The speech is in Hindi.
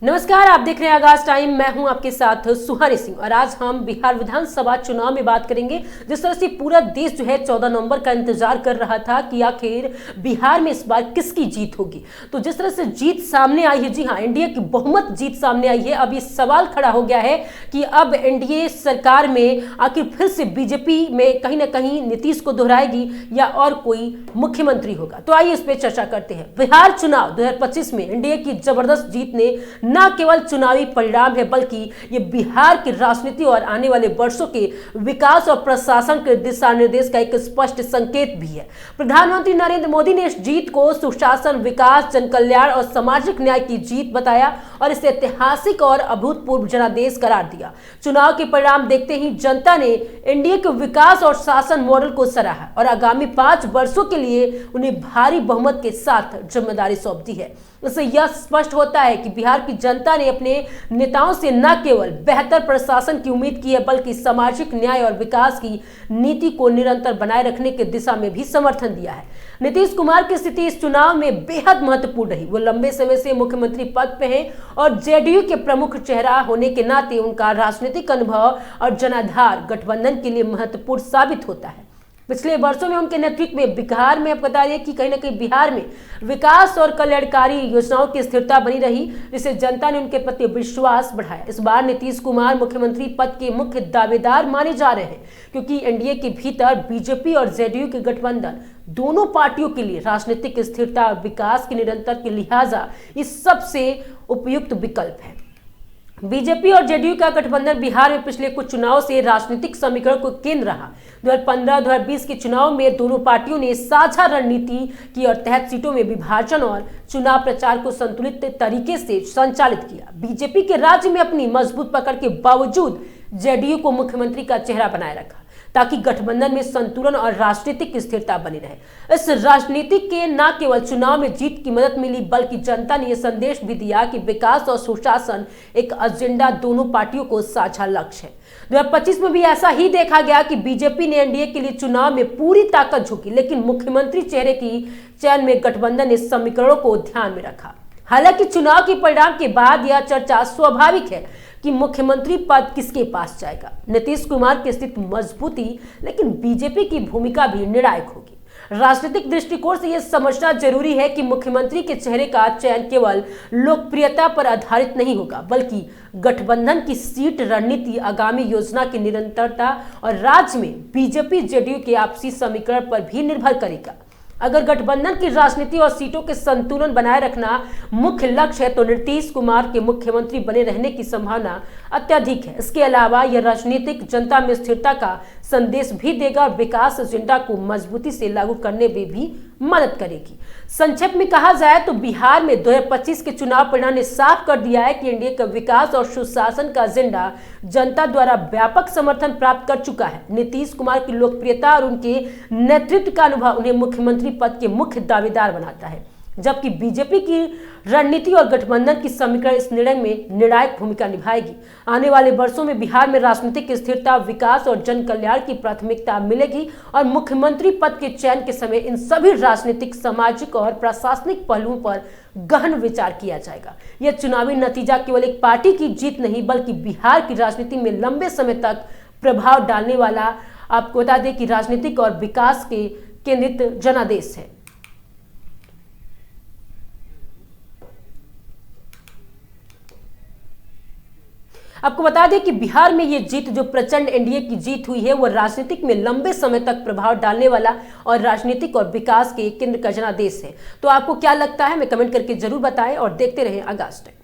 नमस्कार, आप देख रहे हैं आगाज टाइम। मैं हूं आपके साथ सुहानी सिंह और आज हम बिहार विधानसभा चुनाव में बात करेंगे। जिस तरह से पूरा देश जो है 14 नवंबर का इंतजार कर रहा था कि आखिर बिहार में इस बार किसकी जीत होगी, तो जिस तरह से जीत सामने आई है, जी हां, एनडीए की बहुमत जीत सामने आई है। अब ये सवाल खड़ा हो गया है कि अब एनडीए सरकार में आखिर फिर से बीजेपी में कहीं ना कहीं नीतीश को दोहराएगी या और कोई मुख्यमंत्री होगा। तो आइए इस पर चर्चा करते हैं। बिहार चुनाव 2025 में एनडीए की जबरदस्त जीत ने न केवल चुनावी परिणाम है, बल्कि ये बिहार की राजनीति और आने वाले वर्षों के विकास और प्रशासन के दिशा निर्देश का एक स्पष्ट संकेत भी है। प्रधानमंत्री नरेंद्र मोदी ने इस जीत को सुशासन, विकास, जन कल्याण और सामाजिक न्याय की जीत बताया और इसे ऐतिहासिक और अभूतपूर्व जनादेश करार दिया। चुनाव के परिणाम देखते ही जनता ने एनडीए के विकास और शासन मॉडल को सराहा और आगामी 5 वर्षों के लिए उन्हें भारी बहुमत के साथ जिम्मेदारी सौंप दी है। इससे यह स्पष्ट होता है कि बिहार की जनता ने अपने नेताओं से न केवल बेहतर प्रशासन की उम्मीद की है, बल्कि सामाजिक न्याय और विकास की नीति को निरंतर बनाए रखने की दिशा में भी समर्थन दिया है। नीतीश कुमार की स्थिति इस चुनाव में बेहद महत्वपूर्ण रही। वो लंबे समय से मुख्यमंत्री पद पे हैं और जेडीयू के प्रमुख चेहरा होने के नाते उनका राजनीतिक अनुभव और जनाधार गठबंधन के लिए महत्वपूर्ण साबित होता है। पिछले वर्षों में उनके नेतृत्व में बिहार में, आप बता रहे कि कहीं ना कहीं बिहार में विकास और कल्याणकारी योजनाओं की स्थिरता बनी रही, जिससे जनता ने उनके प्रति विश्वास बढ़ाया। इस बार नीतीश कुमार मुख्यमंत्री पद के मुख्य दावेदार माने जा रहे हैं, क्योंकि एनडीए के भीतर बीजेपी और जेडीयू के गठबंधन दोनों पार्टियों के लिए राजनीतिक स्थिरता और विकास के निरंतर के लिहाजा इस सबसे उपयुक्त विकल्प है। बीजेपी और जेडीयू का गठबंधन बिहार में पिछले कुछ चुनाव से राजनीतिक समीकरण को केंद्र रहा। 2015-2020 के चुनाव में दोनों पार्टियों ने साझा रणनीति की और तहत सीटों में विभाजन और चुनाव प्रचार को संतुलित तरीके से संचालित किया। बीजेपी के राज्य में अपनी मजबूत पकड़ के बावजूद जेडीयू को मुख्यमंत्री का चेहरा बनाए रखा, ताकि गठबंधन में संतुलन और राजनीतिक स्थिरता बनी रहे। इस राजनीति के न केवल चुनाव में जीत की मदद मिली, बल्कि जनता ने यह संदेश भी दिया कि विकास और सुशासन एक एजेंडा दोनों पार्टियों को साझा लक्ष्य है। 2025 में भी ऐसा ही देखा गया कि बीजेपी ने एनडीए के लिए चुनाव में पूरी ताकत झोंकी, लेकिन मुख्यमंत्री चेहरे की चयन में गठबंधन ने समीकरणों को ध्यान में रखा। हालांकि चुनाव के परिणाम के बाद यह चर्चा स्वाभाविक है कि मुख्यमंत्री पद किसके पास जाएगा। नीतीश कुमार की स्थिति मजबूती, लेकिन बीजेपी की भूमिका भी निर्णायक होगी। राजनीतिक दृष्टिकोण से यह समझना जरूरी है कि मुख्यमंत्री के चेहरे का चयन केवल लोकप्रियता पर आधारित नहीं होगा, बल्कि गठबंधन की सीट रणनीति, आगामी योजना की निरंतरता और राज्य में बीजेपी जेडीयू के आपसी समीकरण पर भी निर्भर करेगा। अगर गठबंधन की राजनीति और सीटों के संतुलन बनाए रखना मुख्य लक्ष्य है, तो नीतीश कुमार के मुख्यमंत्री बने रहने की संभावना अत्यधिक है। इसके अलावा यह राजनीतिक जनता में स्थिरता का संदेश भी देगा और विकास एजेंडा को मजबूती से लागू करने में भी मदद करेगी। संक्षेप में कहा जाए तो बिहार में 2025 के चुनाव परिणाम ने साफ कर दिया है कि एनडीए का विकास और सुशासन का एजेंडा जनता द्वारा व्यापक समर्थन प्राप्त कर चुका है। नीतीश कुमार की लोकप्रियता और उनके नेतृत्व का अनुभव उन्हें मुख्यमंत्री पद के मुख्य दावेदार बनाता है, जबकि बीजेपी की रणनीति और गठबंधन की समीकरण इस निर्णय में निर्णायक भूमिका निभाएगी। आने वाले वर्षों में बिहार में राजनीतिक स्थिरता, विकास और जन कल्याण की प्राथमिकता मिलेगी और मुख्यमंत्री पद के चयन के समय इन सभी राजनीतिक, सामाजिक और प्रशासनिक पहलुओं पर गहन विचार किया जाएगा। यह चुनावी नतीजा केवल एक पार्टी की जीत नहीं, बल्कि बिहार की राजनीति में लंबे समय तक प्रभाव डालने वाला, आपको बता दें कि राजनीतिक और विकास के केंद्रित जनादेश है। आपको बता दें कि बिहार में ये जीत, जो प्रचंड एनडीए की जीत हुई है, वो राजनीतिक में लंबे समय तक प्रभाव डालने वाला और राजनीतिक और विकास के केंद्र का जनादेश है। तो आपको क्या लगता है, हमें कमेंट करके जरूर बताएं और देखते रहें आगाज टाइम।